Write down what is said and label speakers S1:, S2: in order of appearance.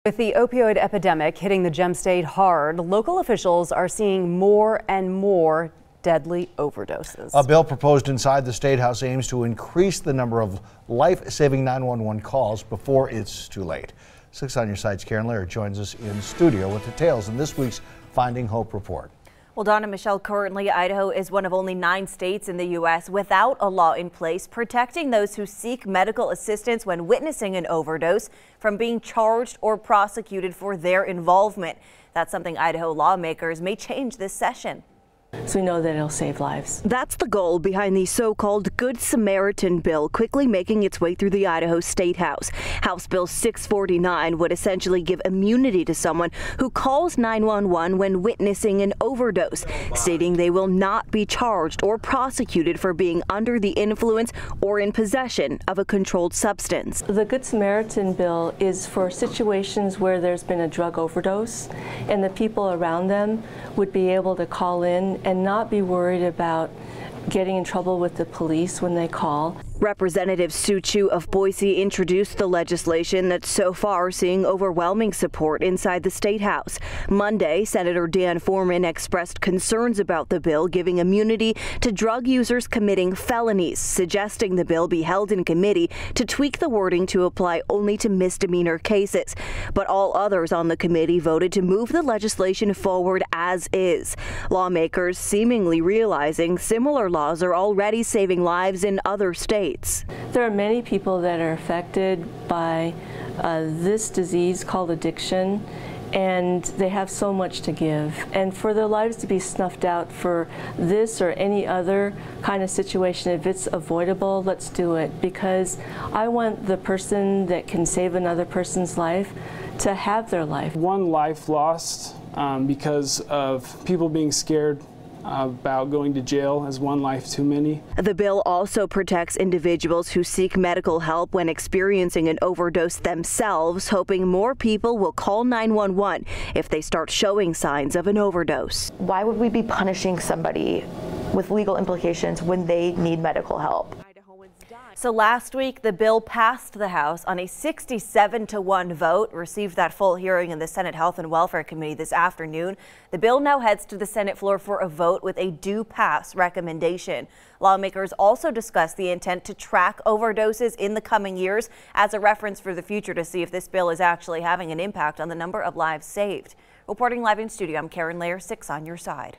S1: With the opioid epidemic hitting the Gem State hard, local officials are seeing more and more deadly overdoses.
S2: A bill proposed inside the State House aims to increase the number of life-saving 911 calls before it's too late. 6 on Your Side's Karen Laird joins us in studio with details in this week's Finding Hope report.
S3: Well, Donna Michelle, currently Idaho is one of only 9 states in the U.S. without a law in place protecting those who seek medical assistance when witnessing an overdose from being charged or prosecuted for their involvement. That's something Idaho lawmakers may change this session.
S4: So we know that it'll save lives.
S3: That's the goal behind the so-called Good Samaritan bill quickly making its way through the Idaho State House. House Bill 649 would essentially give immunity to someone who calls 911 when witnessing an overdose, stating they will not be charged or prosecuted for being under the influence or in possession of a controlled substance.
S4: The Good Samaritan bill is for situations where there's been a drug overdose and the people around them would be able to call in and not be worried about getting in trouble with the police when they call.
S3: Representative Sue Chu of Boise introduced the legislation that's so far seeing overwhelming support inside the State House. Monday, Senator Dan Foreman expressed concerns about the bill giving immunity to drug users committing felonies, suggesting the bill be held in committee to tweak the wording to apply only to misdemeanor cases. But all others on the committee voted to move the legislation forward as is. Lawmakers seemingly realizing similar laws are already saving lives in other states.
S4: There are many people that are affected by this disease called addiction, and they have so much to give. And for their lives to be snuffed out for this or any other kind of situation, if it's avoidable, let's do it. Because I want the person that can save another person's life to have their life.
S5: One life lost because of people being scared about going to jail is one life too many.
S3: The bill also protects individuals who seek medical help when experiencing an overdose themselves, hoping more people will call 911 if they start showing signs of an overdose.
S6: Why would we be punishing somebody with legal implications when they need medical help?
S3: So last week, the bill passed the House on a 67-1 vote, received that full hearing in the Senate Health and Welfare Committee this afternoon. The bill now heads to the Senate floor for a vote with a do pass recommendation. Lawmakers also discussed the intent to track overdoses in the coming years as a reference for the future to see if this bill is actually having an impact on the number of lives saved. Reporting live in studio, I'm Karen Laird, 6 on Your Side.